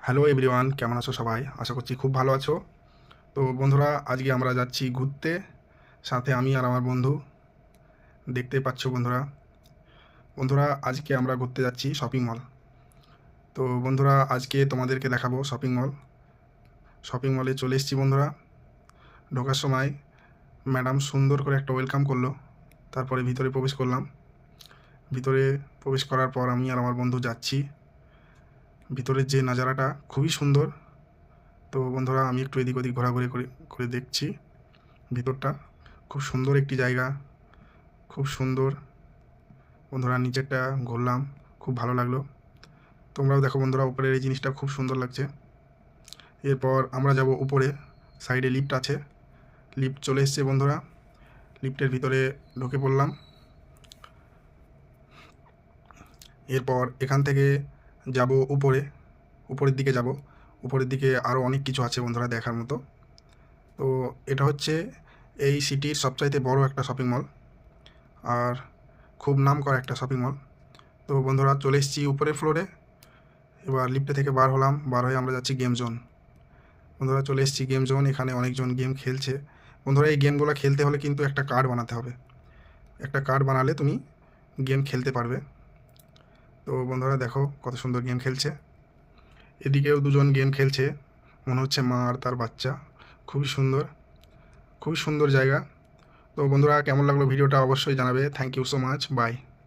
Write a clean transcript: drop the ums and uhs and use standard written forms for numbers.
Hello everyone, কেমন আছো সবাই? আশা করছি খুব ভালো আছো। তো বন্ধুরা, আজকে আমরা যাচ্ছি ঘুরতে, সাথে আমি আর আমার বন্ধু। দেখতে পাচ্ছ বন্ধুরা, আজকে আমরা ঘুরতে যাচ্ছি শপিং মল। তো বন্ধুরা, আজকে তোমাদেরকে দেখাবো শপিং মল। শপিং মলে চলে এসেছি বন্ধুরা। ঢোকার সময় ম্যাডাম সুন্দর করে একটা ওয়েলকাম করলো। তারপরে ভিতরে প্রবেশ করলাম। ভিতরে প্রবেশ করার পর আমি আর আমার বন্ধু যাচ্ছি। ভিতরের যে নাজারাটা খুবই সুন্দর। তো বন্ধুরা, আমি একটু এদিক ওদিক ঘোরাঘুরি করে করে দেখছি ভিতরটা। খুব সুন্দর একটি জায়গা, খুব সুন্দর। বন্ধুরা, নিচেরটা ঘুরলাম, খুব ভালো লাগলো। তোমরাও দেখো বন্ধুরা, উপরের এই জিনিসটা খুব সুন্দর লাগছে। এরপর আমরা যাব উপরে। সাইডে লিফট আছে, লিফট চলে এসছে বন্ধুরা। লিফটের ভিতরে ঢুকে পড়লাম। এরপর এখান থেকে যাব উপরে, উপরের দিকে যাব। উপরের দিকে আরও অনেক কিছু আছে বন্ধুরা দেখার মতো। তো এটা হচ্ছে এই সিটির সবচাইতে বড় একটা শপিং মল, আর খুব নাম করা একটা শপিং মল। তো বন্ধুরা, চলে এসেছি উপরের ফ্লোরে। এবার লিফটে থেকে বার হলাম, বার হয়ে আমরা যাচ্ছি গেম জোন। বন্ধুরা, চলে এসেছি গেম জোন। এখানে অনেকজন গেম খেলছে। বন্ধুরা, এই গেমগুলো খেলতে হলে কিন্তু একটা কার্ড বানাতে হবে। একটা কার্ড বানালে তুমি গেম খেলতে পারবে। তো বন্ধুরা, দেখো কত সুন্দর গেম খেলছে। এদিকেও দুজন গেম খেলছে, মনে হচ্ছে মা আর তার বাচ্চা। খুবই সুন্দর, খুবই সুন্দর জায়গা। তো বন্ধুরা, কেমন লাগলো ভিডিওটা অবশ্যই জানাবে। Thank you so much, by.